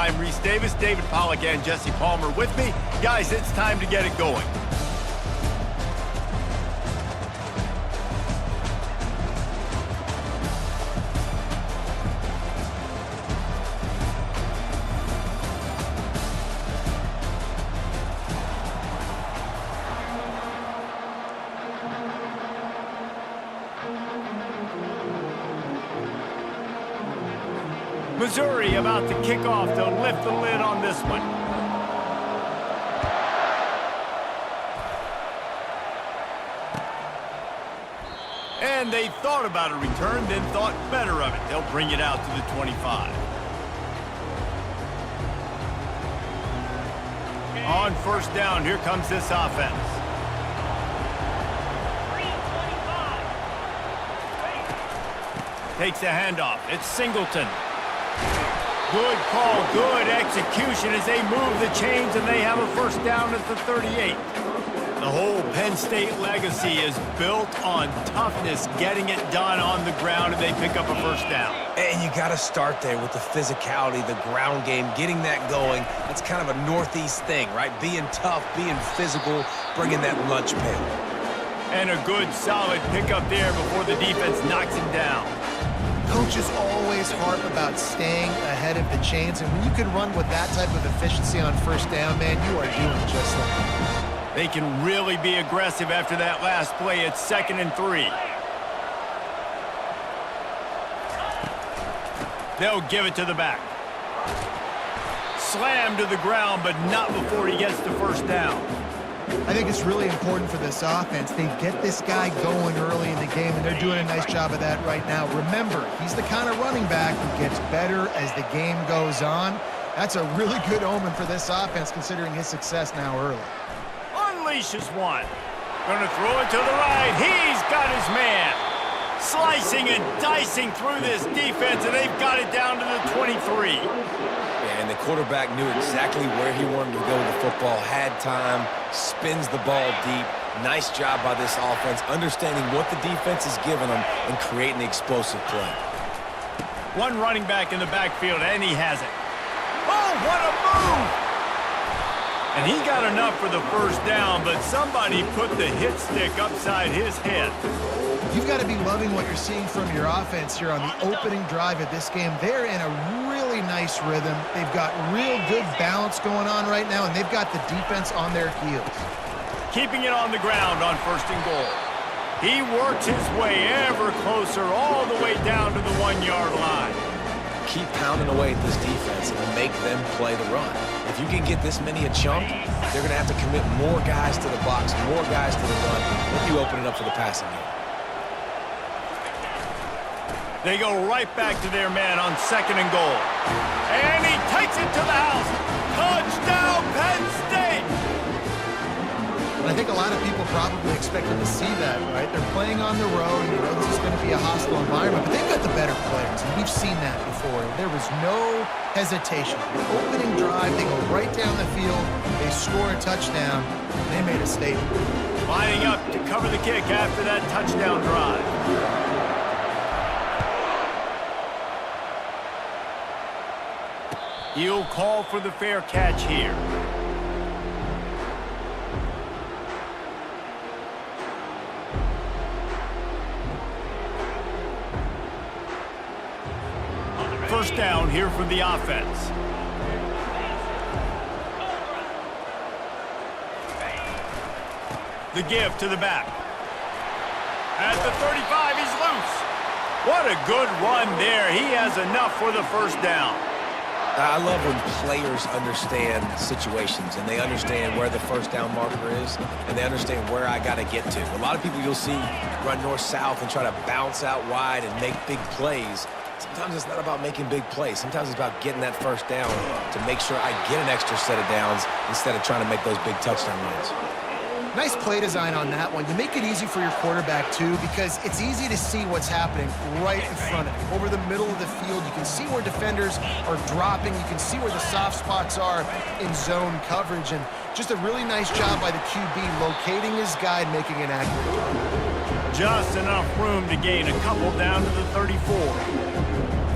halftime. Reese Davis, David Pollack, and Jesse Palmer with me. Guys, it's time to get it going. Missouri about to kick off to lift the lid on this one. And they thought about a return, then thought better of it. They'll bring it out to the 25. On first down, here comes this offense. Takes a handoff. It's Singleton. Good call, good execution as they move the chains and they have a first down at the 38. The whole Penn State legacy is built on toughness, getting it done on the ground, and they pick up a first down. And you got to start there with the physicality, the ground game, getting that going. That's kind of a Northeast thing, right? Being tough, being physical, bringing that lunch pail. And a good, solid pickup there before the defense knocks him down. Coaches always harp about staying ahead of the chains, and when you can run with that type of efficiency on first down, man, you are doing just that. They can really be aggressive after that last play. It's 2nd and 3. They'll give it to the back. Slam to the ground, but not before he gets the first down. I think it's really important for this offense. They get this guy going early in the game, and they're doing a nice job of that right now. Remember, he's the kind of running back who gets better as the game goes on. That's a really good omen for this offense, considering his success now early. Unleashes one. Gonna throw it to the right. He's got his man. Slicing and dicing through this defense, and they've got it down to the 23. And the quarterback knew exactly where he wanted to go with the football, had time, spins the ball deep. Nice job by this offense, understanding what the defense is giving them and creating the explosive play. One running back in the backfield, and he has it. Oh, what a move! And he got enough for the first down, but somebody put the hit stick upside his head. You've got to be loving what you're seeing from your offense here on the opening drive of this game. They're in a really nice rhythm. They've got real good balance going on right now, and they've got the defense on their heels. Keeping it on the ground on 1st and goal. He works his way ever closer all the way down to the 1-yard line. Keep pounding away at this defense and make them play the run. If you can get this many a chunk, they're going to have to commit more guys to the box, more guys to the run, then you open it up for the passing game. They go right back to their man on 2nd and goal. And he takes it to the house. Touchdown, Penn State! And I think a lot of people probably expected to see that, right? They're playing on the road, and you know this is going to be a hostile environment, but they've got the better players, and we've seen that before. There was no hesitation. The opening drive, they go right down the field, they score a touchdown, and they made a statement. Lining up to cover the kick after that touchdown drive. He'll call for the fair catch here. First down here for the offense. The give to the back. At the 35, he's loose. What a good run there. He has enough for the first down. I love when players understand situations and they understand where the first down marker is and they understand where I got to get to. A lot of people you'll see run north-south and try to bounce out wide and make big plays. Sometimes it's not about making big plays. Sometimes it's about getting that first down to make sure I get an extra set of downs instead of trying to make those big touchdown runs. Nice play design on that one. You make it easy for your quarterback, too, because it's easy to see what's happening right in front of you. Over the middle of the field, you can see where defenders are dropping. You can see where the soft spots are in zone coverage. And just a really nice job by the QB locating his guy and making an accurate throw. Just enough room to gain a couple down to the 34.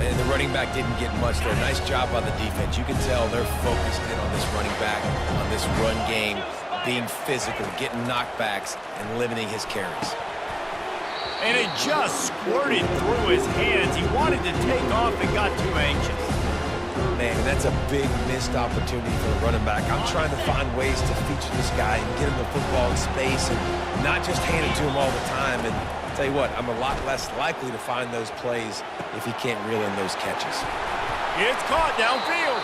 And the running back didn't get much there. Nice job by the defense. You can tell they're focused in on this running back, on this run game, being physical, getting knockbacks, and limiting his carries. And it just squirted through his hands. He wanted to take off and got too anxious. Man, that's a big missed opportunity for the running back. I'm trying to find ways to feature this guy and get him the football in space and not just hand it to him all the time. And I'll tell you what, I'm a lot less likely to find those plays if he can't reel in those catches. It's caught downfield.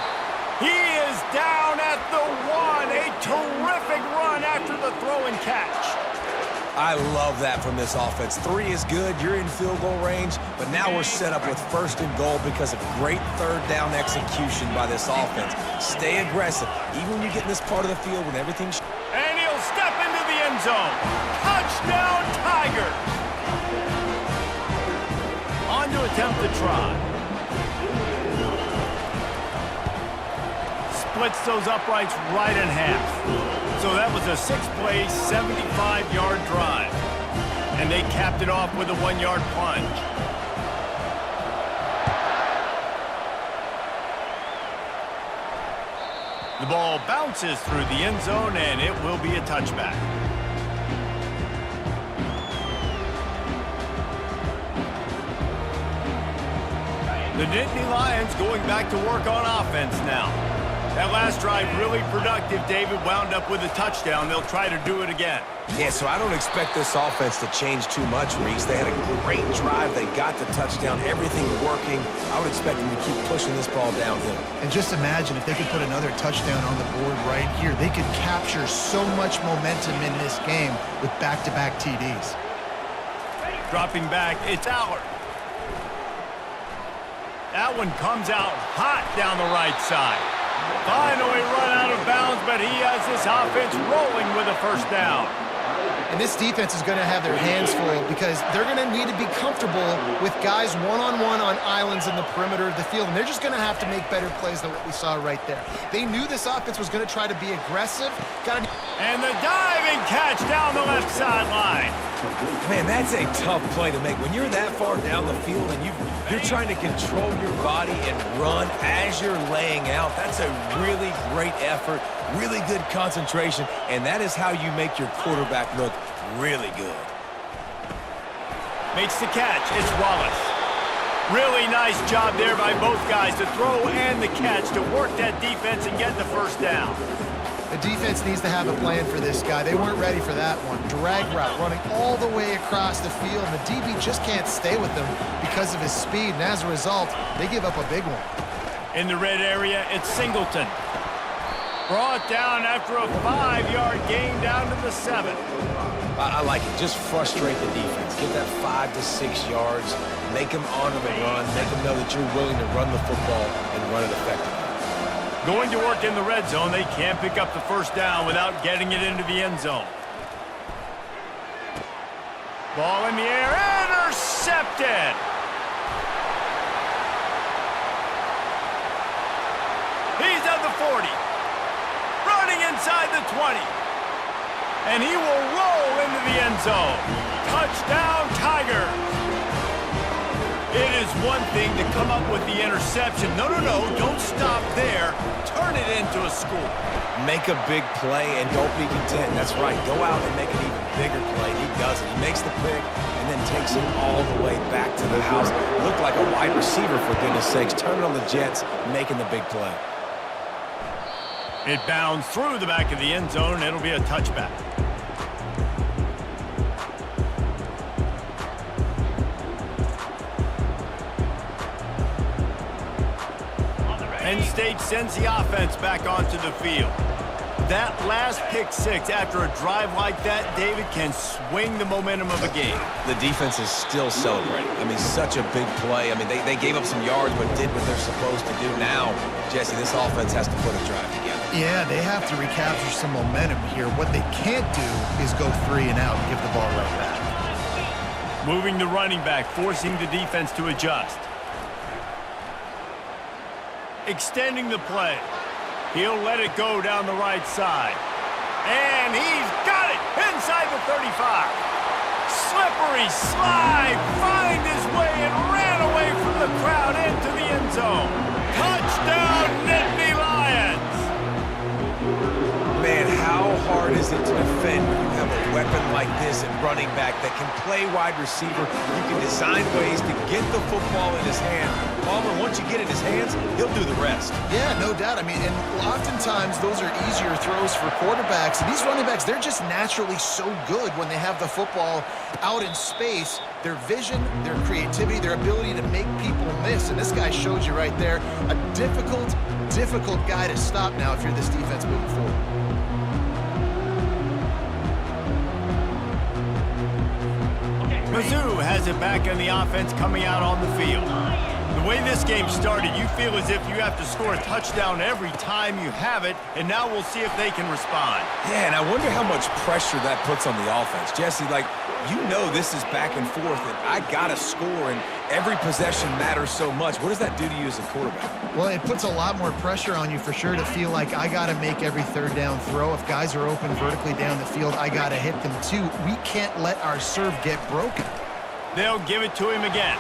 He is down at the 1. A terrific run after the throw and catch. I love that from this offense. 3 is good. You're in field goal range, but now we're set up with 1st and goal because of great 3rd down execution by this offense. Stay aggressive, even when you get in this part of the field when everything's... And he'll step into the end zone. Touchdown, Tigers. On to attempt the try. Splits those uprights right in half. So that was a 6-play, 75-yard drive. And they capped it off with a 1-yard plunge. The ball bounces through the end zone, and it will be a touchback. The Nittany Lions going back to work on offense now. That last drive really productive. David wound up with a touchdown. They'll try to do it again. Yeah, so I don't expect this offense to change too much, Reese. They had a great drive. They got the touchdown. Everything working. I would expect them to keep pushing this ball downhill. And just imagine if they could put another touchdown on the board right here. They could capture so much momentum in this game with back-to-back TDs. Dropping back, it's Allard. That one comes out hot down the right side. Finally run out of bounds, but he has this offense rolling with a 1st down. And this defense is going to have their hands full because they're going to need to be comfortable with guys one-on-one on islands in the perimeter of the field, and they're just going to have to make better plays than what we saw right there. They knew this offense was going to try to be aggressive. And the diving catch down the left sideline. Man, that's a tough play to make. When you're that far down the field and you're trying to control your body and run as you're laying out, that's a really great effort, really good concentration, and that is how you make your quarterback look really good. Makes the catch. It's Wallace. Really nice job there by both guys to throw and the catch to work that defense and get the 1st down. The defense needs to have a plan for this guy. They weren't ready for that one. Drag route running all the way across the field, and the DB just can't stay with him because of his speed, and as a result, they give up a big one. In the red area, it's Singleton. Brought down after a 5-yard gain down to the 7. I like it. Just frustrate the defense. Get that 5 to 6 yards. Make them honor the run. Make them know that you're willing to run the football and run it effectively. Going to work in the red zone. They can't pick up the 1st down without getting it into the end zone. Ball in the air. Intercepted. He's at the 40. Running inside the 20. And he will roll into the end zone. Touchdown, Tigers. It is one thing to come up with the interception. No, don't stop there. Turn it into a score. Make a big play and don't be content. That's right. Go out and make an even bigger play. He does it. He makes the pick and then takes it all the way back to the house. Looked like a wide receiver, for goodness sakes. Turn it on the Jets, making the big play. It bounds through the back of the end zone. It'll be a touchback. Penn State sends the offense back onto the field. That last pick 6 after a drive like that, David, can swing the momentum of a game. The defense is still celebrating. I mean, such a big play. I mean, they gave up some yards but did what they're supposed to do. Now, Jesse, this offense has to put a drive together. Yeah, they have to recapture some momentum here. What they can't do is go 3 and out and give the ball right back. Moving the running back, forcing the defense to adjust. Extending the play. He'll let it go down the right side. And he's got it inside the 35. Slippery slide, find his way and ran away from the crowd into the end zone. Touchdown, Nittany Lions! Man, how hard is it to defend when you have a weapon like this at running back that can play wide receiver? You can design ways to get the football in his hand. Palmer, once you get it in his hands, he'll do the rest. Yeah, no doubt. I mean, and oftentimes those are easier throws for quarterbacks. And these running backs, they're just naturally so good when they have the football out in space. Their vision, their creativity, their ability to make people miss. And this guy showed you right there, a difficult guy to stop now if you're this defense moving forward. Mizzou has it back in the offense coming out on the field. The way this game started, you feel as if you have to score a touchdown every time you have it, and now we'll see if they can respond. Yeah, and I wonder how much pressure that puts on the offense. Jesse, like, you know this is back and forth, and I got to score, and every possession matters so much. What does that do to you as a quarterback? Well, it puts a lot more pressure on you for sure to feel like I got to make every third down throw. If guys are open vertically down the field, I got to hit them too. We can't let our serve get broken. They'll give it to him again.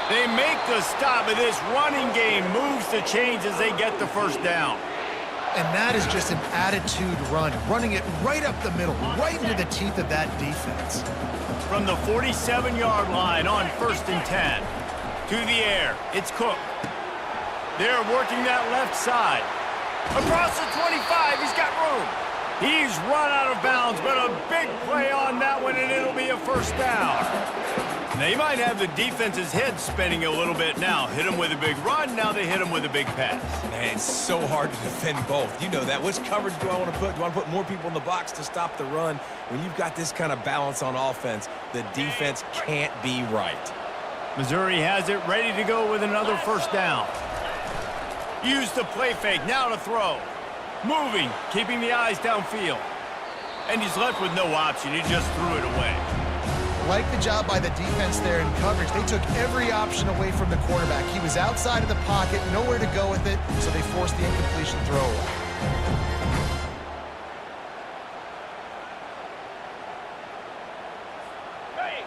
They make the stop, and this running game moves the chains as they get the first down. And that is just an attitude run, running it right up the middle, right into the teeth of that defense. From the 47-yard line on 1st and 10. To the air, it's Cook. They're working that left side. Across the 25, he's got room. He's run out of bounds, but a big play on that one, and it'll be a first down. They might have the defense's head spinning a little bit now. Hit him with a big run, now they hit him with a big pass. Man, it's so hard to defend both. You know that. Which coverage do I want to put? Do I want to put more people in the box to stop the run? When you've got this kind of balance on offense, the defense can't be right. Missouri has it ready to go with another first down. Use the play fake, now to throw. Moving, keeping the eyes downfield. And he's left with no option, he just threw it away. Like the job by the defense there in coverage. They took every option away from the quarterback. He was outside of the pocket, nowhere to go with it, so they forced the incompletion throw away.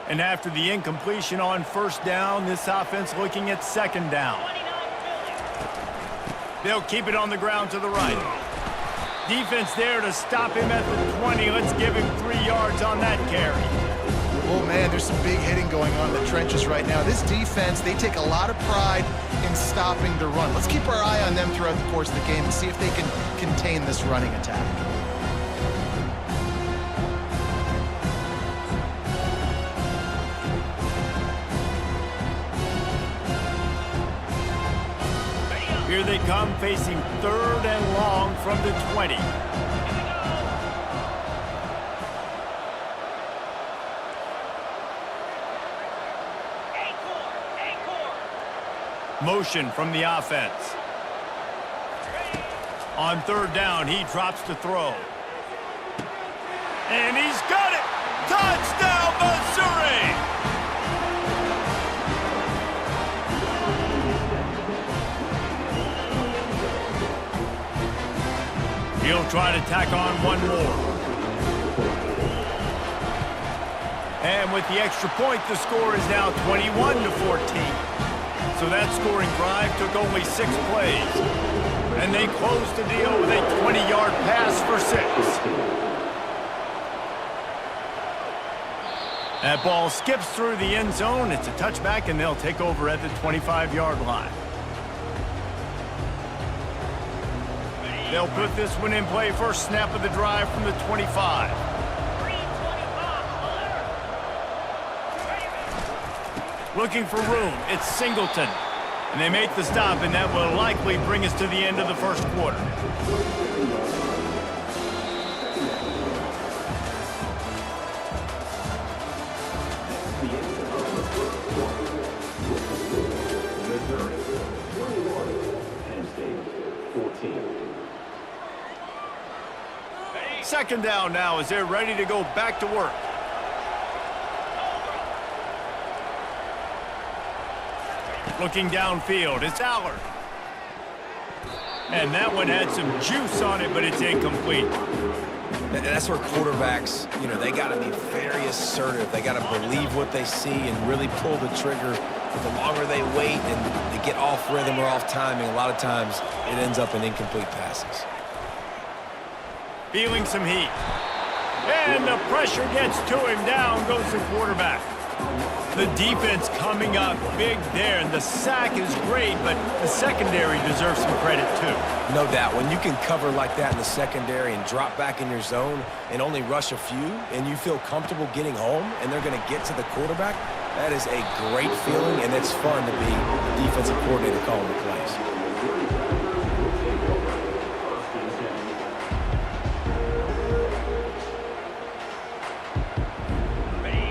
And after the incompletion on first down, this offense looking at second down. They'll keep it on the ground to the right. Defense there to stop him at the 20. Let's give him 3 yards on that carry. Oh, man, there's some big hitting going on in the trenches right now. This defense, they take a lot of pride in stopping the run. Let's keep our eye on them throughout the course of the game and see if they can contain this running attack. Here they come, facing 3rd and long from the 20. Motion from the offense. On 3rd down, he drops to throw. And he's got it! Touchdown, Missouri! He'll try to tack on one more. And with the extra point, the score is now 21-14. So that scoring drive took only 6 plays. And they closed the deal with a 20-yard pass for 6. That ball skips through the end zone. It's a touchback, and they'll take over at the 25-yard line. They'll put this one in play. First snap of the drive from the 25. Looking for room, it's Singleton. And they make the stop, and that will likely bring us to the end of the first quarter. Second down now as they're ready to go back to work. Looking downfield, it's Allard. And that one had some juice on it, but it's incomplete. And that's where quarterbacks, you know, they got to be very assertive. They got to believe what they see and really pull the trigger But the longer they wait and they get off rhythm or off timing, a lot of times it ends up in incomplete passes. Feeling some heat. And the pressure gets to him. Down goes the quarterback. The defense coming up big there, and the sack is great, but the secondary deserves some credit too. No doubt. When you can cover like that in the secondary and drop back in your zone and only rush a few, and you feel comfortable getting home, and they're going to get to the quarterback, that is a great feeling, and it's fun to be a defensive coordinator calling the plays.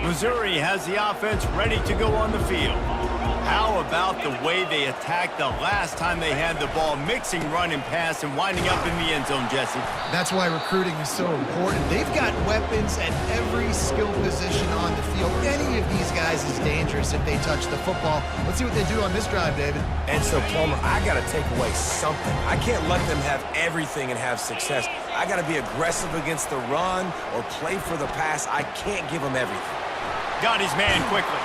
Missouri has the offense ready to go on the field. How about the way they attacked the last time they had the ball, mixing run and pass and winding up in the end zone, Jesse? That's why recruiting is so important. They've got weapons at every skill position on the field. Any of these guys is dangerous if they touch the football. Let's see what they do on this drive, David. And so, Plummer, I got to take away something. I can't let them have everything and have success. I got to be aggressive against the run or play for the pass. I can't give them everything. Got his man quickly.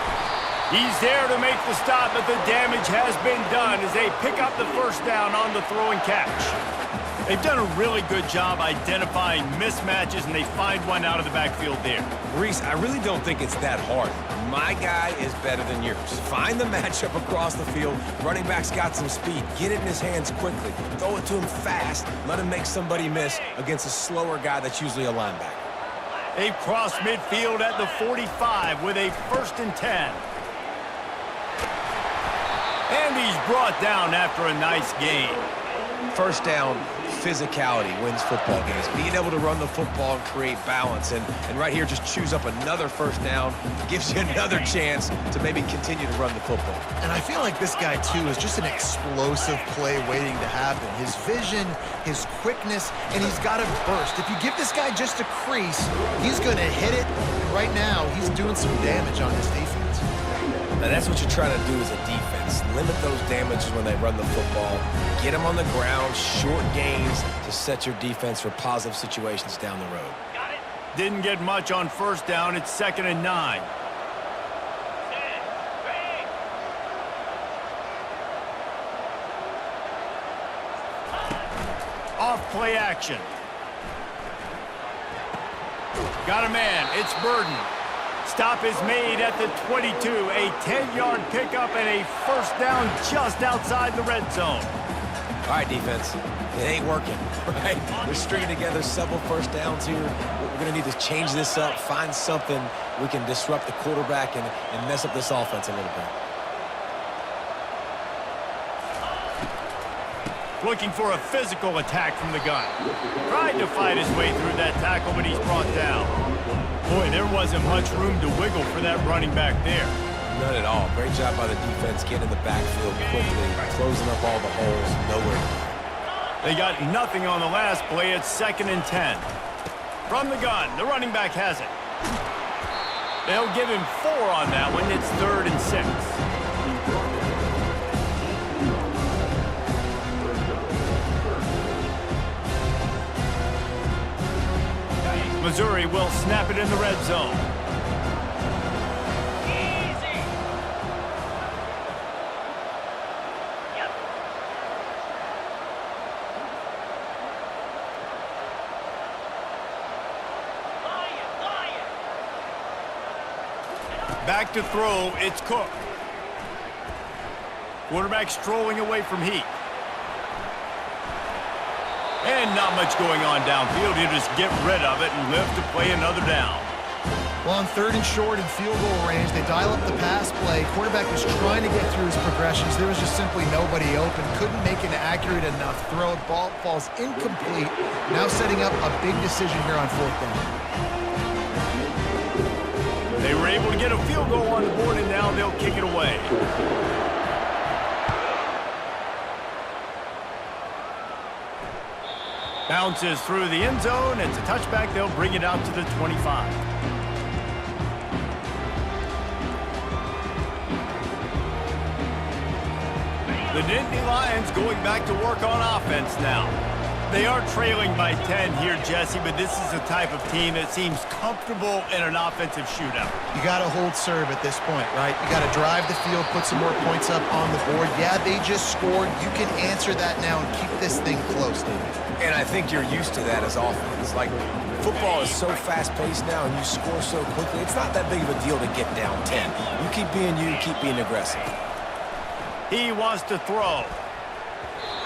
He's there to make the stop, but the damage has been done as they pick up the first down on the throw and catch. They've done a really good job identifying mismatches, and they find one out of the backfield there. Reese, I really don't think it's that hard. My guy is better than yours. Find the matchup across the field. Running back's got some speed. Get it in his hands quickly. Throw it to him fast. Let him make somebody miss against a slower guy that's usually a linebacker. They've crossed midfield at the 45 with a 1st and 10. And he's brought down after a nice gain. First down, physicality wins football games. Being able to run the football and create balance. And right here, just choose up another first down. Gives you another chance to maybe continue to run the football. And I feel like this guy, too, is just an explosive play waiting to happen. His vision, his quickness, and he's got a burst. If you give this guy just a crease, he's going to hit it. And right now, he's doing some damage on this defense. Now, that's what you're trying to do as a defense. Limit those damages when they run the football. Get them on the ground, short gains to set your defense for positive situations down the road. Didn't get much on first down. It's 2nd and 9. Off play action. Got a man. It's Burden. Stop is made at the 22. A 10-yard pickup and a first down just outside the red zone. All right, defense. It ain't working, right? We're stringing together several first downs here. We're going to need to change this up, find something we can disrupt the quarterback and mess up this offense a little bit. Looking for a physical attack from the gun. Tried to fight his way through that tackle, but he's brought down. Boy, there wasn't much room to wiggle for that running back there. None at all. Great job by the defense getting in the backfield quickly, closing up all the holes, nowhere to go. They got nothing on the last play. It's 2nd and 10. From the gun, the running back has it. They'll give him 4 on that one. It's 3rd and 6. Missouri will snap it in the red zone. Easy. Yep. Back to throw, it's Cook. Quarterback strolling away from heat. And not much going on downfield. He'll just get rid of it and live to play another down. Well, on 3rd and short and field goal range, they dial up the pass play. Quarterback was trying to get through his progressions. There was just simply nobody open. Couldn't make an accurate enough throw. Ball falls incomplete. Now setting up a big decision here on 4th down. They were able to get a field goal on the board, and now they'll kick it away. Bounces through the end zone. It's a touchback. They'll bring it out to the 25. The Nittany Lions going back to work on offense now. They are trailing by 10 here, Jesse, but this is the type of team that seems comfortable in an offensive shootout. You got to hold serve at this point, right? You got to drive the field, put some more points up on the board. Yeah, they just scored. You can answer that now and keep this thing close, David. And I think you're used to that as offense. Like, football is so fast-paced now, and you score so quickly. It's not that big of a deal to get down 10. You keep being aggressive. He wants to throw.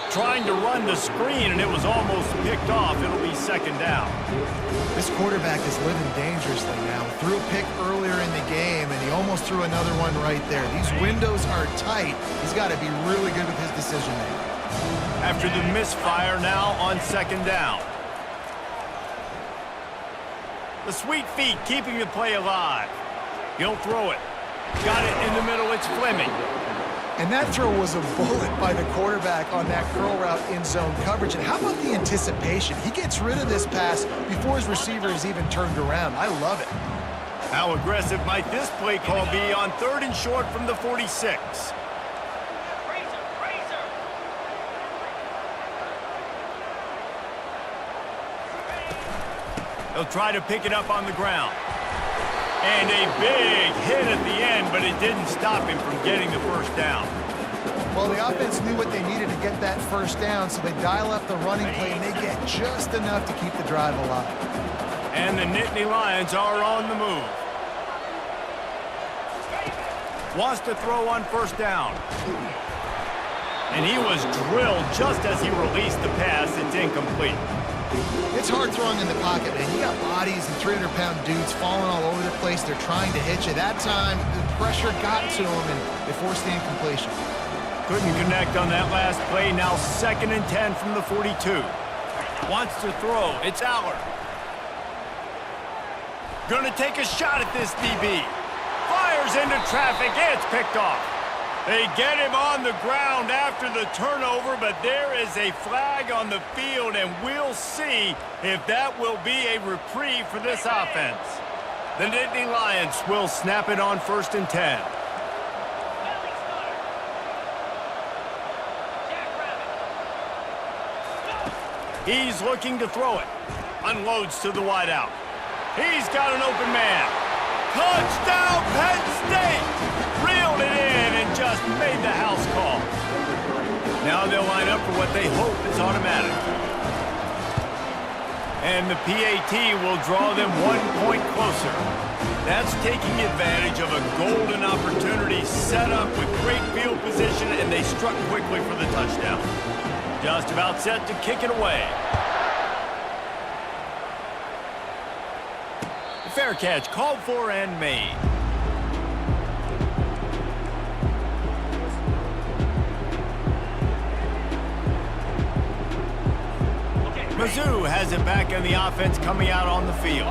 Trying to run the screen, and it was almost picked off. It'll be second down. This quarterback is living dangerously now. Threw a pick earlier in the game, and he almost threw another one right there. These windows are tight. He's got to be really good with his decision-making. After the misfire, now on second down. The sweet feet keeping the play alive. He'll throw it. Got it in the middle. It's Fleming. And that throw was a bullet by the quarterback on that curl route in zone coverage. And how about the anticipation? He gets rid of this pass before his receiver is even turned around. I love it. How aggressive might this play call be on 3rd and short from the 46? He'll try to pick it up on the ground. And a big hit at the end, but it didn't stop him from getting the first down. Well, the offense knew what they needed to get that first down, so they dial up the running play, and they get just enough to keep the drive alive. And the Nittany Lions are on the move. Wants to throw on first down. And he was drilled just as he released the pass. It's incomplete. It's hard throwing in the pocket, man. You got bodies and 300-pound dudes falling all over the place. They're trying to hit you. That time, the pressure got to them, and they forced the incompletion. Couldn't connect on that last play. Now 2nd and 10 from the 42. Wants to throw. It's Aller. Gonna take a shot at this DB. Fires into traffic. It's picked off. They get him on the ground after the turnover, but there is a flag on the field, and we'll see if that will be a reprieve for this offense. The Nittany Lions will snap it on 1st and 10. He's looking to throw it. Unloads to the wideout. He's got an open man. Touchdown, Penn State! Reeled it in and just made the house call. Now they'll line up for what they hope is automatic. And the PAT will draw them 1 point closer. That's taking advantage of a golden opportunity set up with great field position, and they struck quickly for the touchdown. Just about set to kick it away. The fair catch called for and made. Mizzou has it back on the offense coming out on the field.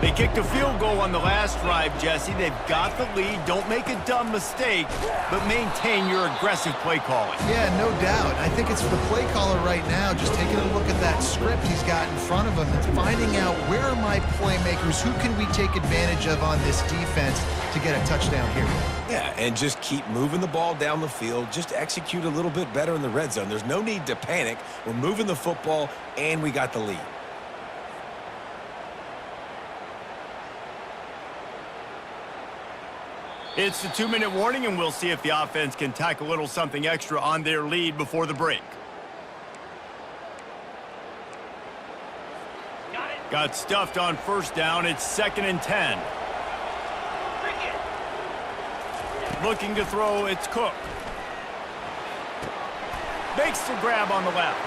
They kicked a field goal on the last drive, Jesse. They've got the lead. Don't make a dumb mistake, but maintain your aggressive play calling. Yeah, no doubt. I think it's for the play caller right now, just taking a look at that script he's got in front of him and finding out where are my playmakers, who can we take advantage of on this defense to get a touchdown here. Yeah, and just keep moving the ball down the field. Just execute a little bit better in the red zone. There's no need to panic. We're moving the football, and we got the lead. It's the 2-minute warning, and we'll see if the offense can tack a little something extra on their lead before the break. Got stuffed on first down. It's 2nd and 10. Looking to throw, it's Cook. Makes the grab on the left.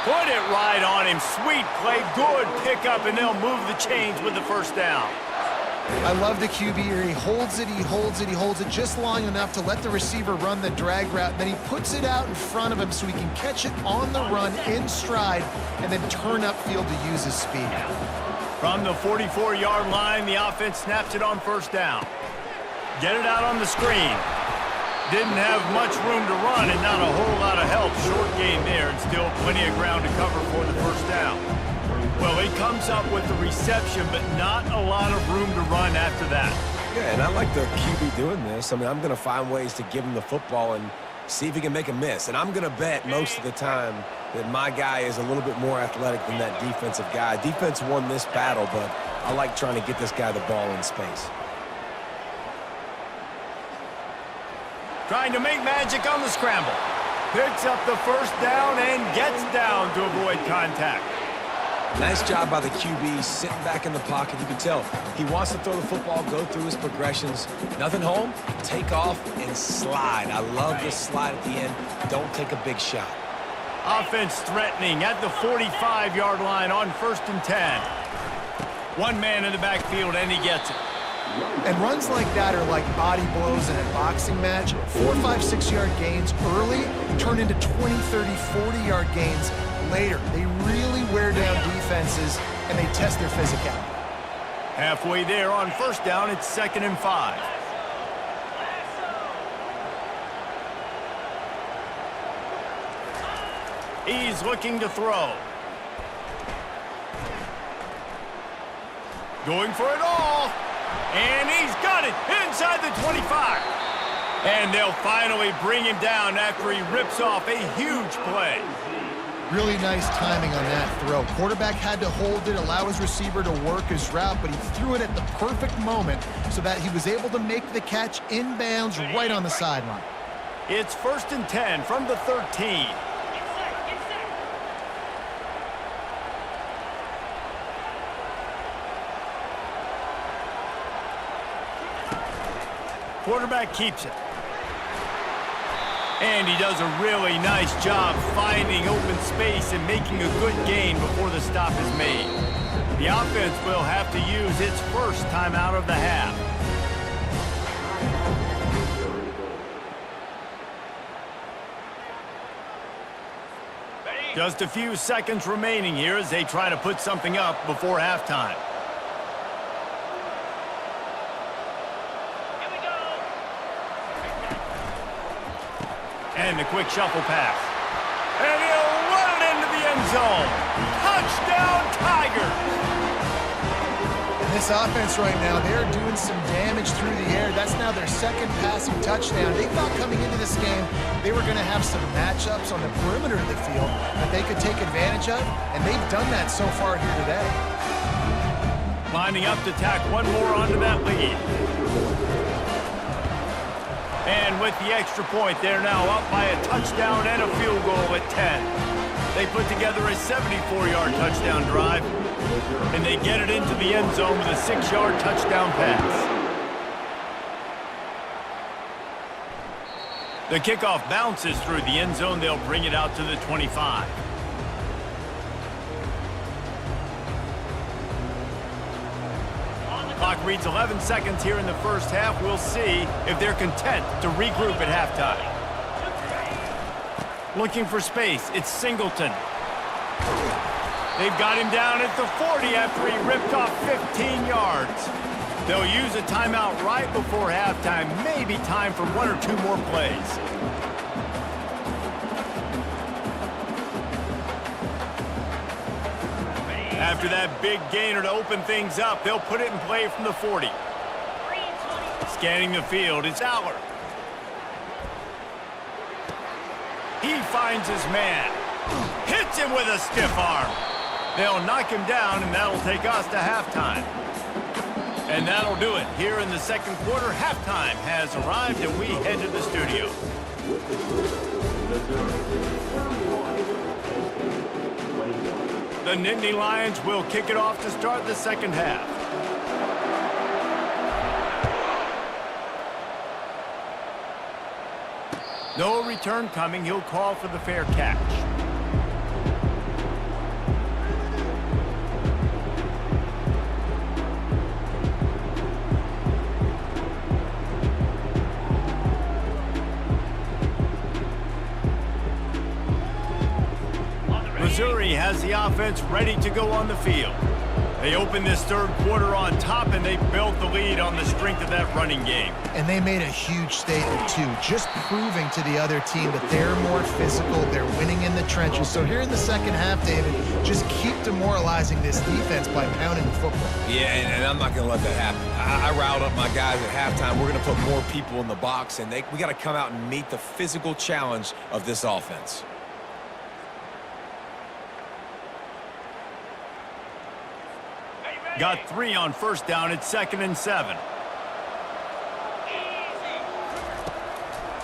Put it right on him. Sweet play, good pickup, and they'll move the chains with the first down. I love the QB here. He holds it, he holds it, he holds it just long enough to let the receiver run the drag route. Then he puts it out in front of him so he can catch it on the run in stride and then turn upfield to use his speed. From the 44-yard line, the offense snaps it on first down. Get it out on the screen. Didn't have much room to run and not a whole lot of help. Short gain there and still plenty of ground to cover for the first down. Well, he comes up with the reception, but not a lot of room to run after that. Yeah, and I like the QB doing this. I mean, I'm going to find ways to give him the football and see if he can make a miss. And I'm going to bet most of the time that my guy is a little bit more athletic than that defensive guy. Defense won this battle, but I like trying to get this guy the ball in space. Trying to make magic on the scramble. Picks up the first down and gets down to avoid contact. Nice job by the QB, sitting back in the pocket. You can tell he wants to throw the football, go through his progressions. Nothing home, take off, and slide. I love this slide at the end. Don't take a big shot. Offense threatening at the 45-yard line on 1st and 10. One man in the backfield, and he gets it. And runs like that are like body blows in a boxing match. 4, 5, 6-yard gains early turn into 20, 30, 40-yard gains later. They really wear down defenses, and they test their physicality. Halfway there on 1st down, it's 2nd and 5. He's looking to throw. Going for it all. And he's got it inside the 25. And they'll finally bring him down after he rips off a huge play. Really nice timing on that throw. Quarterback had to hold it, allow his receiver to work his route, but he threw it at the perfect moment so that he was able to make the catch inbounds right on the sideline. It's 1st and 10 from the 13. Quarterback keeps it. And he does a really nice job finding open space and making a good gain before the stop is made. The offense will have to use its first timeout of the half. Just a few seconds remaining here as they try to put something up before halftime. And the quick shuffle pass. And he'll run it into the end zone. Touchdown, Tigers! And this offense right now, they're doing some damage through the air. That's now their 2nd passing touchdown. They thought coming into this game they were going to have some matchups on the perimeter of the field that they could take advantage of, and they've done that so far here today. Lining up to tack one more onto that lead. And with the extra point, they're now up by a touchdown and a field goal at 10. They put together a 74-yard touchdown drive, and they get it into the end zone with a 6-yard touchdown pass. The kickoff bounces through the end zone. They'll bring it out to the 25. Clock reads 11 seconds here in the first half. We'll see if they're content to regroup at halftime. Looking for space, it's Singleton. They've got him down at the 40 after he ripped off 15 yards. They'll use a timeout right before halftime. Maybe time for 1 or 2 more plays. After that big gainer to open things up, they'll put it in play from the 40. Scanning the field, it's Aller. He finds his man. Hits him with a stiff arm. They'll knock him down, and that'll take us to halftime. And that'll do it. Here in the second quarter, halftime has arrived, and we head to the studio. The Nittany Lions will kick it off to start the second half. No return coming. He'll call for the fair catch. Missouri has the offense ready to go on the field. They opened this third quarter on top, and they built the lead on the strength of that running game. And they made a huge statement, too, just proving to the other team that they're more physical, they're winning in the trenches. So here in the second half, David, just keep demoralizing this defense by pounding the football. Yeah, and I'm not going to let that happen. I riled up my guys at halftime. We're going to put more people in the box, and we got to come out and meet the physical challenge of this offense. Got 3 on first down. It's 2nd and 7.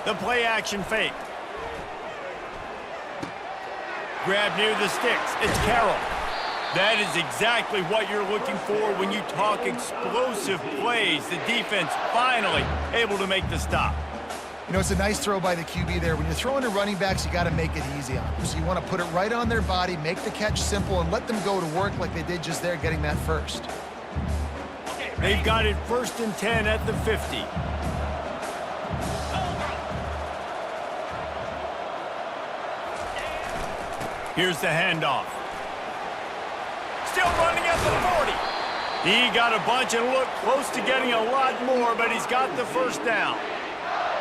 The play action fake. Grab near the sticks. It's Carroll. That is exactly what you're looking for when you talk explosive plays. The defense finally able to make the stop. You know, it's a nice throw by the QB there. When you're throwing to running backs, you got to make it easy on them. So you want to put it right on their body, make the catch simple, and let them go to work like they did just there, getting that first. They've got it 1st and 10 at the 50. Here's the handoff. Still running at the 40. He got a bunch and looked close to getting a lot more, but he's got the first down.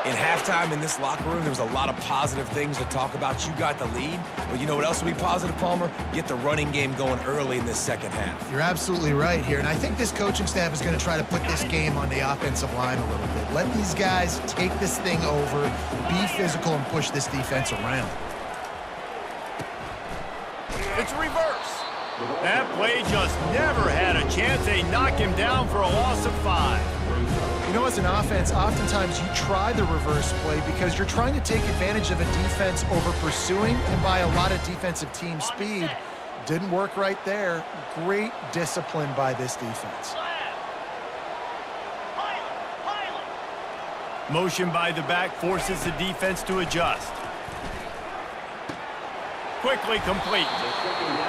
In halftime in this locker room, there was a lot of positive things to talk about. You got the lead, but you know what else will be positive, Palmer? Get the running game going early in this second half. You're absolutely right here, and I think this coaching staff is going to try to put this game on the offensive line a little bit. Let these guys take this thing over, be physical, and push this defense around. It's reverse. That play just never had a chance. They knock him down for a loss of 5. You know, as an offense, oftentimes you try the reverse play because you're trying to take advantage of a defense over pursuing and by a lot of defensive team speed. Didn't work right there. Great discipline by this defense. Motion by the back forces the defense to adjust. Quickly complete.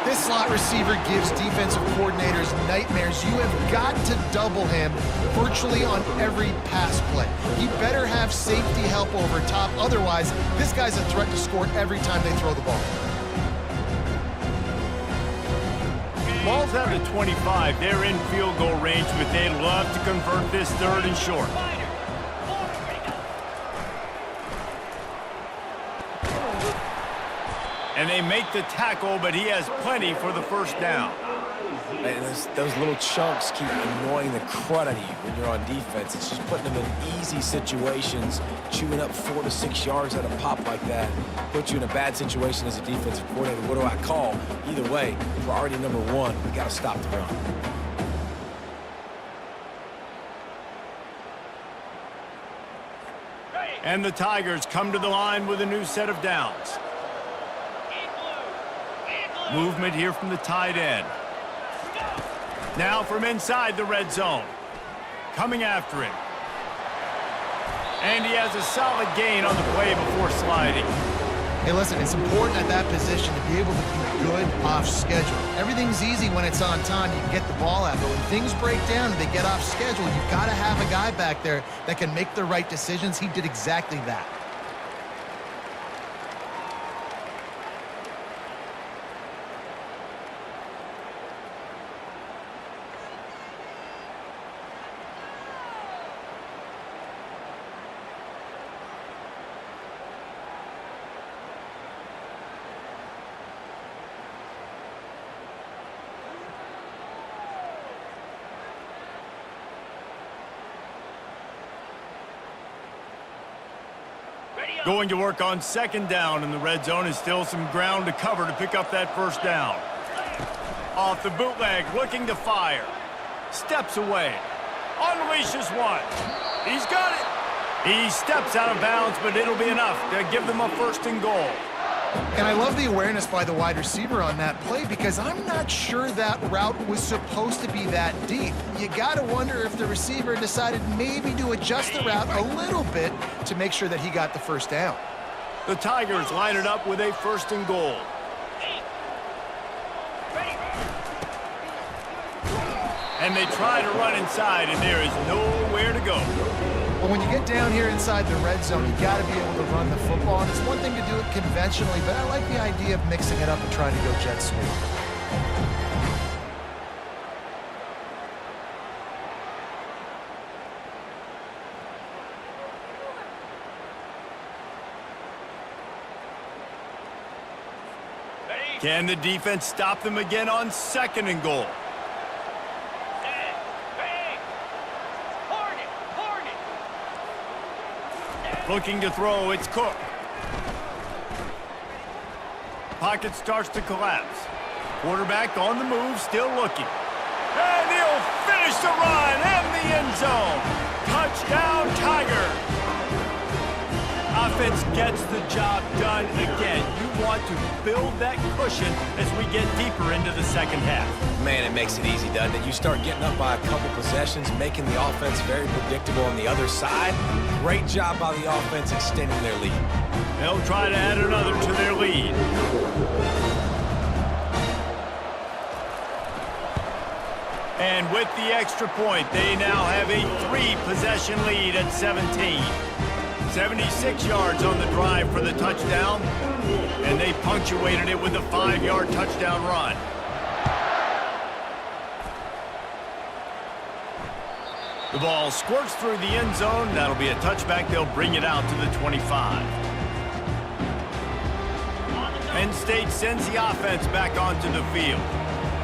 This slot receiver gives defensive coordinators nightmares. You have got to double him virtually on every pass play. He better have safety help over top. Otherwise, this guy's a threat to score every time they throw the ball. Ball's out of 25. They're in field goal range, but they'd love to convert this 3rd and short. And they make the tackle, but he has plenty for the first down. And those little chunks keep annoying the crud out of you when you're on defense. It's just putting them in easy situations, chewing up 4 to 6 yards at a pop like that. Put you in a bad situation as a defensive coordinator. What do I call? Either way, priority number 1, we got to stop the run. And the Tigers come to the line with a new set of downs. Movement here from the tight end. Now from inside the red zone. Coming after him. And he has a solid gain on the play before sliding. Hey, listen, it's important at that position to be able to be good off schedule. Everything's easy when it's on time. You can get the ball out. But when things break down and they get off schedule, you've got to have a guy back there that can make the right decisions. He did exactly that. Going to work on 2nd down in the red zone is still some ground to cover to pick up that first down. Off the bootleg, looking to fire. Steps away. Unleashes one. He's got it. He steps out of bounds, but it'll be enough to give them a 1st and goal. And I love the awareness by the wide receiver on that play because I'm not sure that route was supposed to be that deep. You got to wonder if the receiver decided maybe to adjust the route a little bit to make sure that he got the first down. The Tigers line it up with a 1st and goal. And they try to run inside, and there is nowhere to go. Well, when you get down here inside the red zone, you got to be able to run the football. And it's one thing to do it conventionally, but I like the idea of mixing it up and trying to go jet sweep. Can the defense stop them again on 2nd and goal? Looking to throw, it's Cook. Pocket starts to collapse. Quarterback on the move, still looking. And he'll finish the run and the end zone. Touchdown, Tiger. Offense gets the job done again. You want to build that cushion as we get deeper into the 2nd half. Man, it makes it easy, doesn't it? You start getting up by a couple possessions, making the offense very predictable on the other side. Great job by the offense extending their lead. They'll try to add another to their lead. And with the extra point, they now have a 3-possession lead at 17. 76 yards on the drive for the touchdown, and they punctuated it with a 5-yard touchdown run. The ball squirts through the end zone. That'll be a touchback. They'll bring it out to the 25. Penn State sends the offense back onto the field.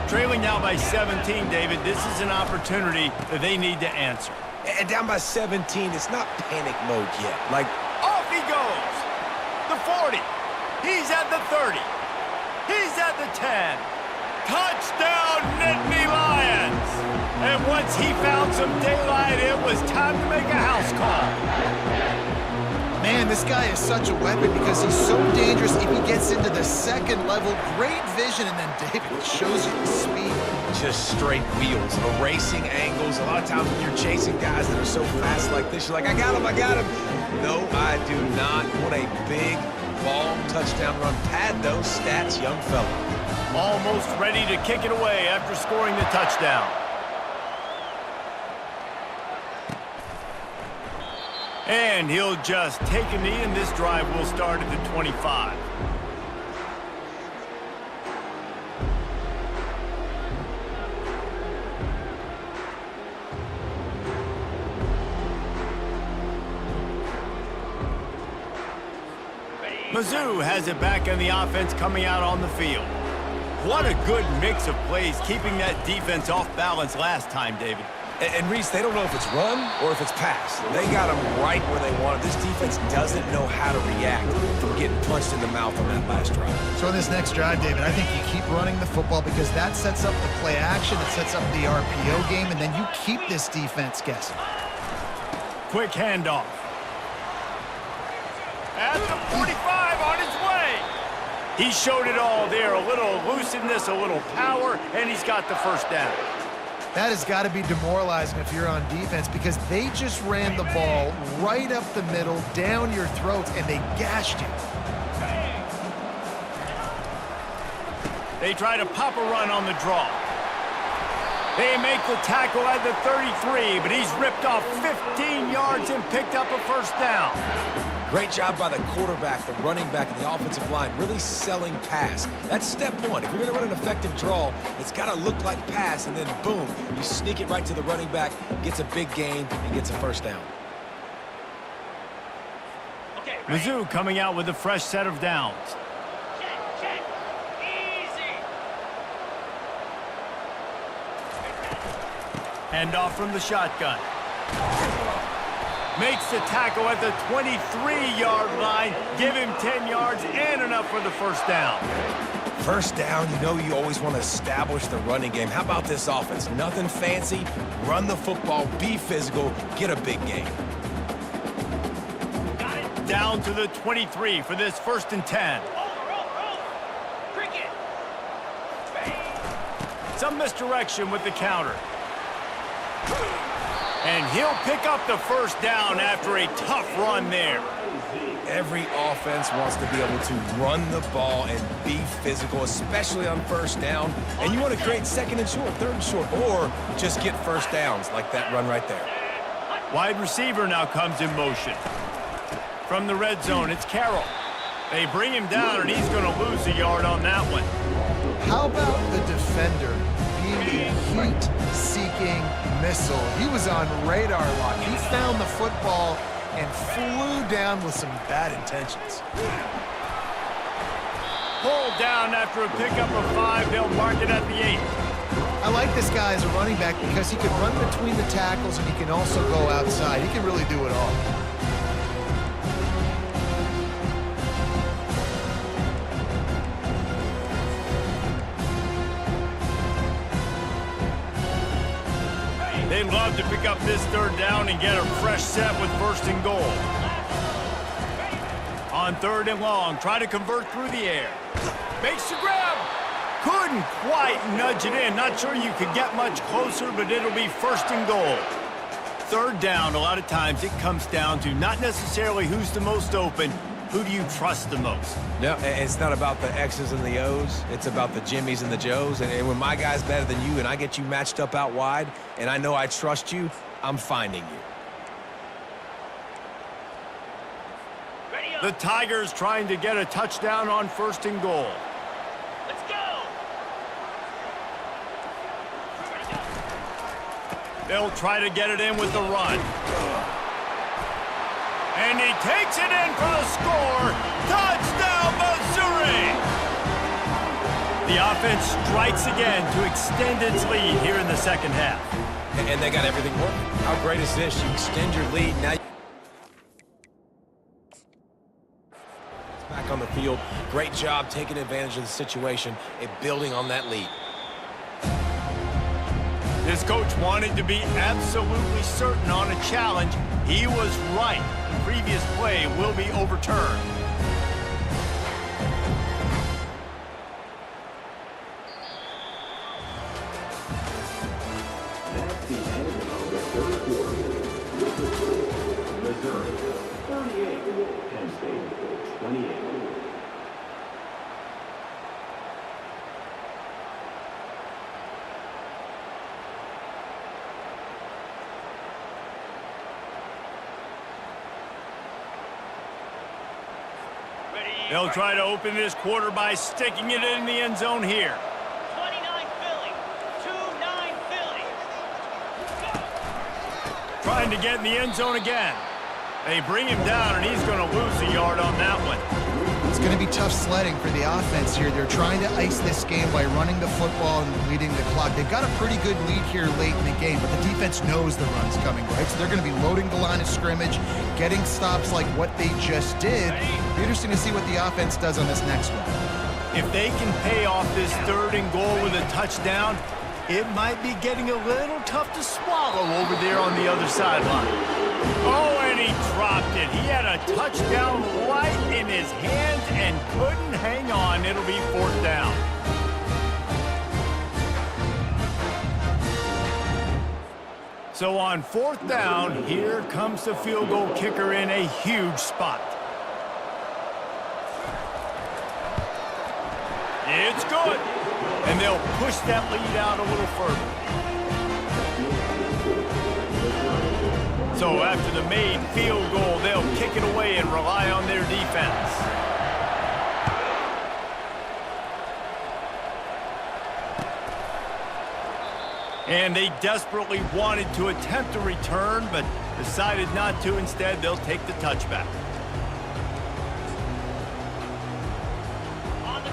Trailing now by 17, David, this is an opportunity that they need to answer. And down by 17, it's not panic mode yet. Like, off he goes. The 40. He's at the 30. He's at the 10. Touchdown, Nittany Lions. And once he found some daylight, it was time to make a house call. Man, this guy is such a weapon because he's so dangerous if he gets into the 2nd level. Great vision, and then David shows you the speed. just straight wheels, erasing angles. A lot of times when you're chasing guys that are so fast like this, you're like, I got him, I got him. No, I do not. What a big, long touchdown run. Pad those stats, young fella. Almost ready to kick it away after scoring the touchdown. And he'll just take a knee, and this drive will start at the 25. Mizzou has it back on the offense coming out on the field. What a good mix of plays, keeping that defense off balance last time, David. And Reese, they don't know if it's run or if it's pass. They got them right where they want it. This defense doesn't know how to react from getting punched in the mouth on that last drive. So in this next drive, David, I think you keep running the football because that sets up the play action, it sets up the RPO game, and then you keep this defense guessing. Quick handoff. At the 45, on his way. He showed it all there. A little elusiveness, a little power, and he's got the first down. That has got to be demoralizing if you're on defense because they just ran the ball right up the middle, down your throats, and they gashed you. They try to pop a run on the draw. They make the tackle at the 33, but he's ripped off 15 yards and picked up a first down. Great job by the quarterback, the running back, and the offensive line, really selling pass. That's step one. If you're going to run an effective draw, it's got to look like pass, and then boom, you sneak it right to the running back, gets a big gain, and gets a first down. Okay, Mizzou coming out with a fresh set of downs. Check. Easy. Handoff from the shotgun. Makes the tackle at the 23-yard line. Give him 10 yards and enough for the first down. First down, you know you always want to establish the running game. How about this offense? Nothing fancy. Run the football, be physical, get a big gain. Got it. Down to the 23 for this 1st and 10. Roll. Cricket. Some misdirection with the counter. And he'll pick up the first down after a tough run there. Every offense wants to be able to run the ball and be physical, especially on first down. And you want to create 2nd and short, 3rd and short, or just get first downs like that run right there. Wide receiver now comes in motion. From the red zone, it's Carroll. They bring him down, and he's going to lose a yard on that one. How about the defender being a heat-seeking missile? He was on radar lock. He found the football and flew down with some bad intentions. pulled down after a pickup of 5. They'll mark it at the 8. I like this guy as a running back because he can run between the tackles and he can also go outside. He can really do it all. They'd love to pick up this 3rd down and get a fresh set with 1st and goal. On 3rd and long, try to convert through the air. Makes the grab. Couldn't quite nudge it in. Not sure you could get much closer, but it'll be 1st and goal. 3rd down, a lot of times it comes down to not necessarily who's the most open, who do you trust the most? No, it's not about the X's and the O's. It's about the Jimmies and the Joes. And when my guy's better than you and I get you matched up out wide and I know I trust you, I'm finding you. The Tigers trying to get a touchdown on 1st and goal. Let's go. They'll try to get it in with the run. And he takes it in for the score. Touchdown, Missouri! The offense strikes again to extend its lead here in the 2nd half. And they got everything working. How great is this? You extend your lead. Now back on the field. Great job taking advantage of the situation and building on that lead. This coach wanted to be absolutely certain on a challenge. He was right. The previous play will be overturned. That's the end of the 3rd quarter. Missouri, 38. Penn State, 28. They'll try to open this quarter by sticking it in the end zone here. 29 Philly. 2-9 Philly. Go. Trying to get in the end zone again. They bring him down, and he's going to lose a yard on that one. It's going to be tough sledding for the offense here. They're trying to ice this game by running the football and leading the clock. They've got a pretty good lead here late in the game, but the defense knows the run's coming, right? So they're going to be loading the line of scrimmage, getting stops like what they just did. Be interesting to see what the offense does on this next one. If they can pay off this 3rd and goal with a touchdown, it might be getting a little tough to swallow over there on the other sideline. Oh, and he dropped it. He had a touchdown right in his hands and couldn't hang on. It'll be 4th down. So on 4th down, here comes the field goal kicker in a huge spot. It's good. And they'll push that lead out a little further. So after the made field goal, they'll kick it away and rely on their defense. And they desperately wanted to attempt a return, but decided not to. Instead, they'll take the touchback.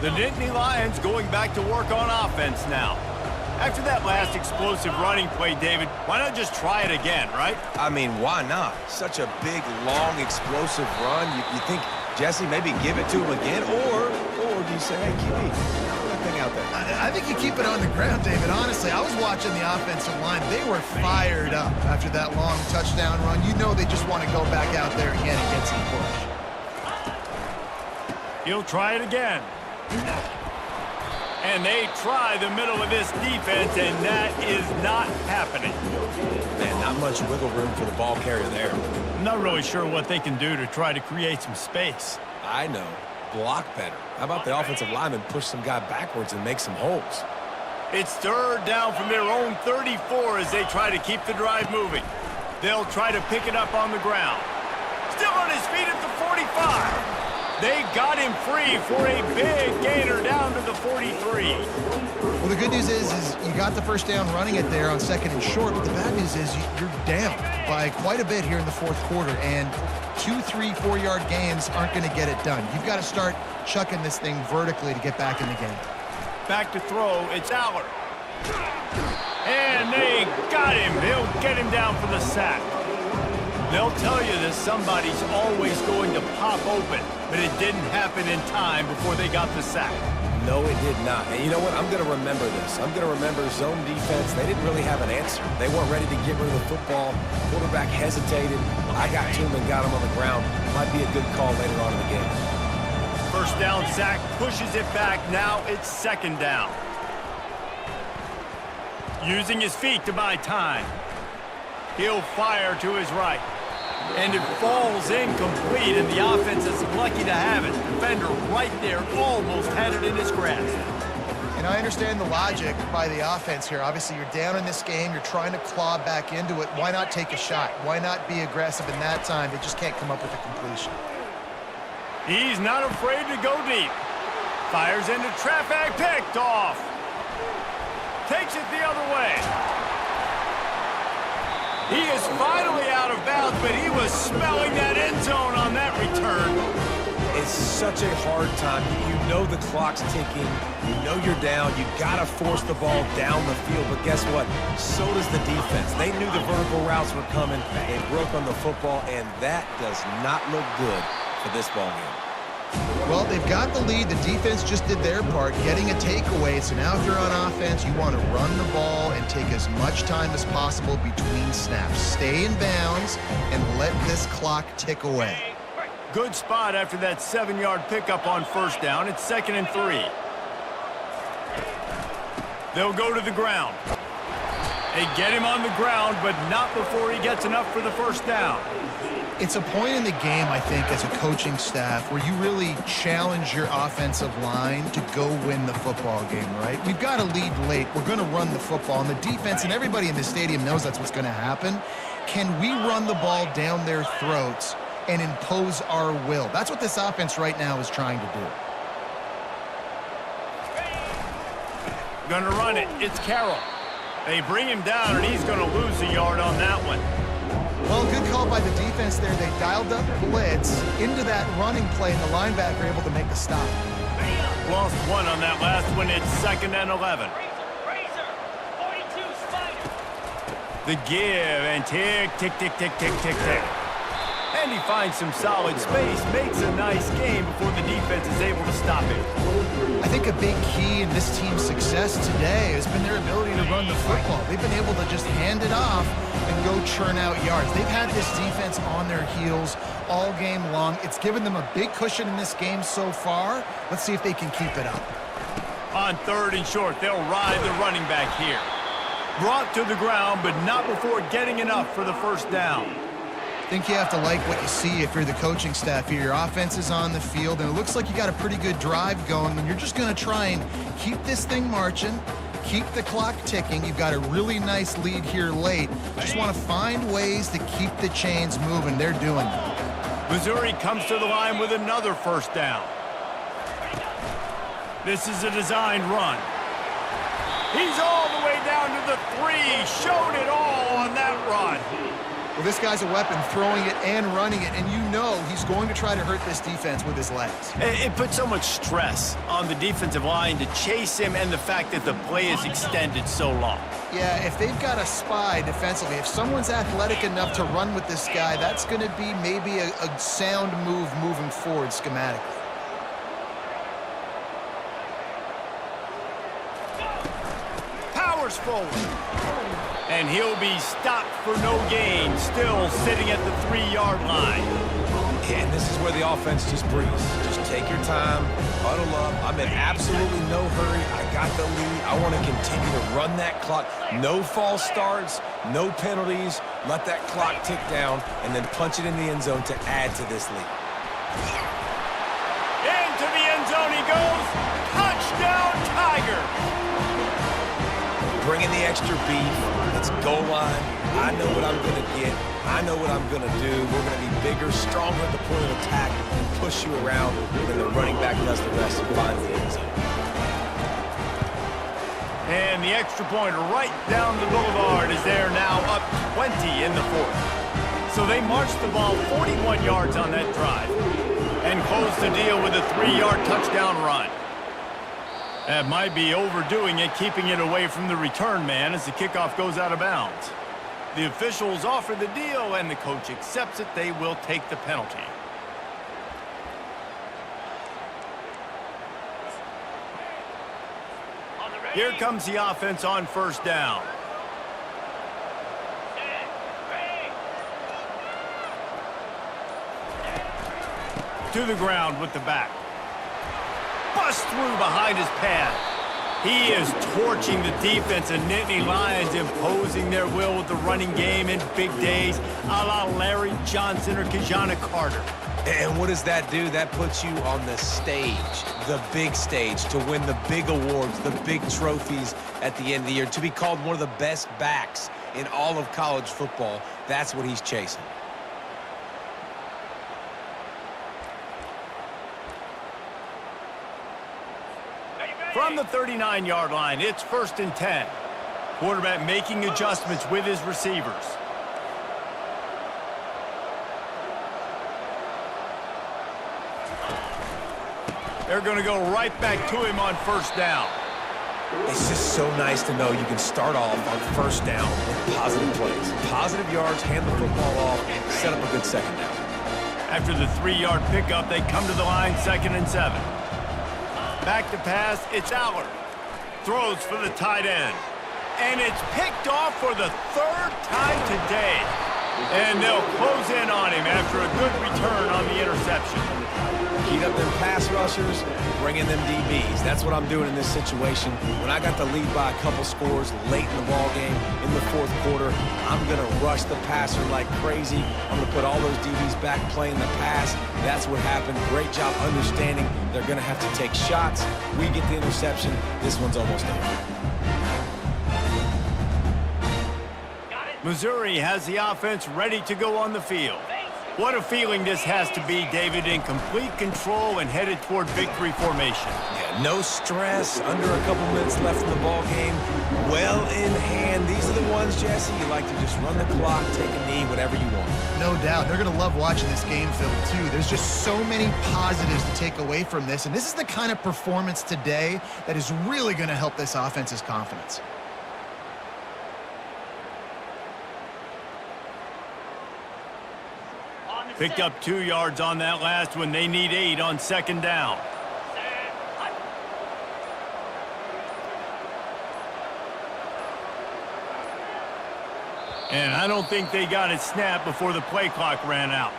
The Nittany Lions going back to work on offense now. After that last explosive running play, David, why not just try it again, right? I mean, why not? Such a big, long, explosive run. You think, Jesse, maybe give it to him again? Or do you say, hey, QB, throw that thing out there? I think you keep it on the ground, David. Honestly, I was watching the offensive line. They were fired up after that long touchdown run. You know they just want to go back out there again and get some push. He'll try it again. And they try the middle of this defense, and that is not happening. Man, not much wiggle room for the ball carrier there. I'm not really sure what they can do to try to create some space. I know. Block better. How about the offensive lineman push some guy backwards and make some holes? It's 3rd down from their own 34 as they try to keep the drive moving. They'll try to pick it up on the ground. Still on his feet at the 45. They got him free for a big gainer down to the 43. Well, the good news is you got the 1st down running it there on 2nd and short, but the bad news is you're down by quite a bit here in the 4th quarter. And 2, 3, 4-yard gains aren't going to get it done. You've got to start chucking this thing vertically to get back in the game. Back to throw, it's Aller. And they got him. They'll get him down for the sack. They'll tell you that somebody's always going to pop open, but it didn't happen in time before they got the sack. No, it did not. And you know what? I'm going to remember this. I'm going to remember zone defense. They didn't really have an answer. They weren't ready to get rid of the football. Quarterback hesitated. I got to him and got him on the ground. Might be a good call later on in the game. First down, Zach pushes it back. Now it's second down. Using his feet to buy time. He'll fire to his right. And it falls incomplete, and the offense is lucky to have it. Defender right there almost had it in his grasp. And I understand the logic by the offense here. Obviously, you're down in this game. You're trying to claw back into it. Why not take a shot? Why not be aggressive in that time? They just can't come up with a completion. He's not afraid to go deep. Fires into traffic, picked off. Takes it the other way. He is finally out of bounds, but he was smelling that end zone on that return. It's such a hard time. You know the clock's ticking. You know you're down. You got to force the ball down the field. But guess what? So does the defense. They knew the vertical routes were coming. They broke on the football, and that does not look good for this ball game. Well, they've got the lead. The defense just did their part, getting a takeaway. So now if you're on offense, you want to run the ball and take as much time as possible between snaps. Stay in bounds and let this clock tick away. Good spot after that 7-yard pickup on first down. It's 2nd and 3. They'll go to the ground. They get him on the ground, but not before he gets enough for the first down. It's a point in the game, I think, as a coaching staff where you really challenge your offensive line to go win the football game, right? We've got a lead late. We're going to run the football, and the defense and everybody in the stadium knows that's what's going to happen. Can we run the ball down their throats and impose our will? That's what this offense right now is trying to do. Gonna run it. It's Carroll. They bring him down, and he's going to lose a yard on that one. Well, good call by the defense there. They dialed up blitz into that running play, and the linebacker able to make the stop. Lost one on that last one. It's 2nd and 11. Razor, 42 Spider. The give, and tick, tick, tick, tick, tick, tick, tick. And he finds some solid space, makes a nice game before the defense is able to stop him. I think a big key in this team's success today has been their ability to run the football. They've been able to just hand it off and go churn out yards. They've had this defense on their heels all game long. It's given them a big cushion in this game so far. Let's see if they can keep it up. On 3rd and short, they'll ride the running back here. Brought to the ground, but not before getting enough for the first down. I think you have to like what you see if you're the coaching staff here. Your offense is on the field, and it looks like you got a pretty good drive going, and you're just going to try and keep this thing marching, keep the clock ticking. You've got a really nice lead here late. Just want to find ways to keep the chains moving. They're doing it. Missouri comes to the line with another first down. This is a designed run. He's all the way down to the 3. Showed it all on that run. Well, this guy's a weapon, throwing it and running it, and you know he's going to try to hurt this defense with his legs. It puts so much stress on the defensive line to chase him, and the fact that the play is extended so long. Yeah, if they've got a spy defensively, if someone's athletic enough to run with this guy, that's going to be maybe a sound move moving forward schematically. Powers forward. And he'll be stopped for no gain, still sitting at the 3-yard line. And this is where the offense just breathes. Just take your time, huddle up. I'm in absolutely no hurry. I got the lead. I want to continue to run that clock. No false starts, no penalties. Let that clock tick down, and then punch it in the end zone to add to this lead. Into the end zone he goes. Touchdown, Tigers. Bring in the extra beef. It's goal line. I know what I'm going to get. I know what I'm going to do. We're going to be bigger, stronger at the point of attack, and push you around, and then the running back does the rest and finds the end zone. And the extra point right down the boulevard is there now, up 20 in the 4th. So they marched the ball 41 yards on that drive and closed the deal with a 3-yard touchdown run. That might be overdoing it, keeping it away from the return man as the kickoff goes out of bounds. The officials offer the deal, and the coach accepts it. They will take the penalty. Here comes the offense on first down. To the ground with the back. Bust through behind his pad. He is torching the defense of Nittany Lions, imposing their will with the running game in big days, a la Larry Johnson or Kijana Carter. And what does that do? That puts you on the stage, the big stage, to win the big awards, the big trophies at the end of the year, to be called one of the best backs in all of college football. That's what he's chasing. From the 39-yard line, it's 1st and 10. Quarterback making adjustments with his receivers. They're going to go right back to him on first down. It's just so nice to know you can start off on first down with positive plays. Positive yards, hand the football off, set up a good second down. After the 3-yard pickup, they come to the line 2nd and 7. Back to pass, it's Aller. Throws for the tight end. And it's picked off for the 3rd time today. And they'll close in on him after a good return on the interception. Heat up them pass rushers, bring in them DBs. That's what I'm doing in this situation. When I got the lead by a couple scores late in the ball game in the 4th quarter, I'm going to rush the passer like crazy. I'm going to put all those DBs back playing the pass. That's what happened. Great job understanding they're going to have to take shots. We get the interception. This one's almost over. Missouri has the offense ready to go on the field. What a feeling this has to be, David, in complete control and headed toward victory formation. Yeah, no stress, under a couple minutes left in the ball game, well in hand. These are the ones, Jesse, you like to just run the clock, take a knee, whatever you want. No doubt. They're going to love watching this game film, too. There's just so many positives to take away from this, and this is the kind of performance today that is really going to help this offense's confidence. Picked up 2 yards on that last one. They need 8 on 2nd down. And I don't think they got it snapped before the play clock ran out.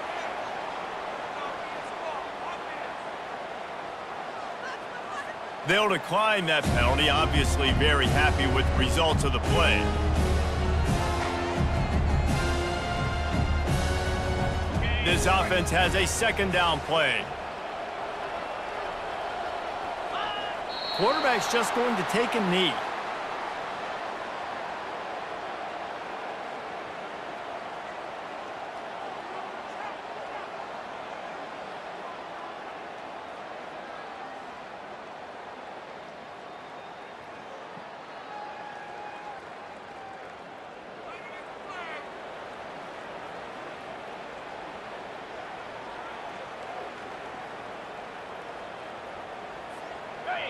They'll decline that penalty, obviously very happy with the results of the play. This offense has a 2nd down play. Quarterback's just going to take a knee.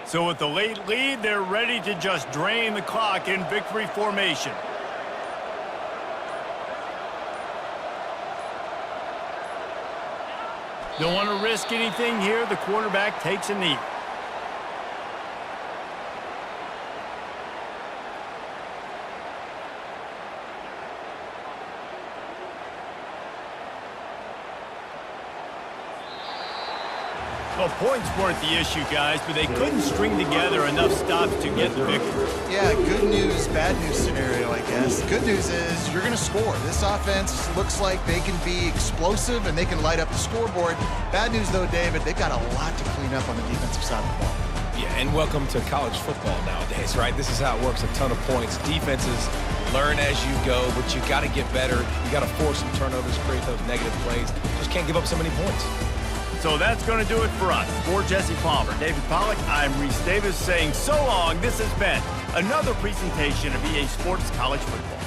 So with the late lead, they're ready to just drain the clock in victory formation. Don't want to risk anything here. The quarterback takes a knee. Well, points weren't the issue, guys, but they couldn't string together enough stops to get the victory. Yeah, good news, bad news scenario, I guess. Good news is you're going to score. This offense looks like they can be explosive and they can light up the scoreboard. Bad news, though, David, they've got a lot to clean up on the defensive side of the ball. Yeah, and welcome to college football nowadays, right? This is how it works, a ton of points. Defenses learn as you go, but you got to get better. You got to force some turnovers, create those negative plays. Just can't give up so many points. So that's going to do it for us. For Jesse Palmer, David Pollack, I'm Reese Davis saying so long. This has been another presentation of EA Sports College Football.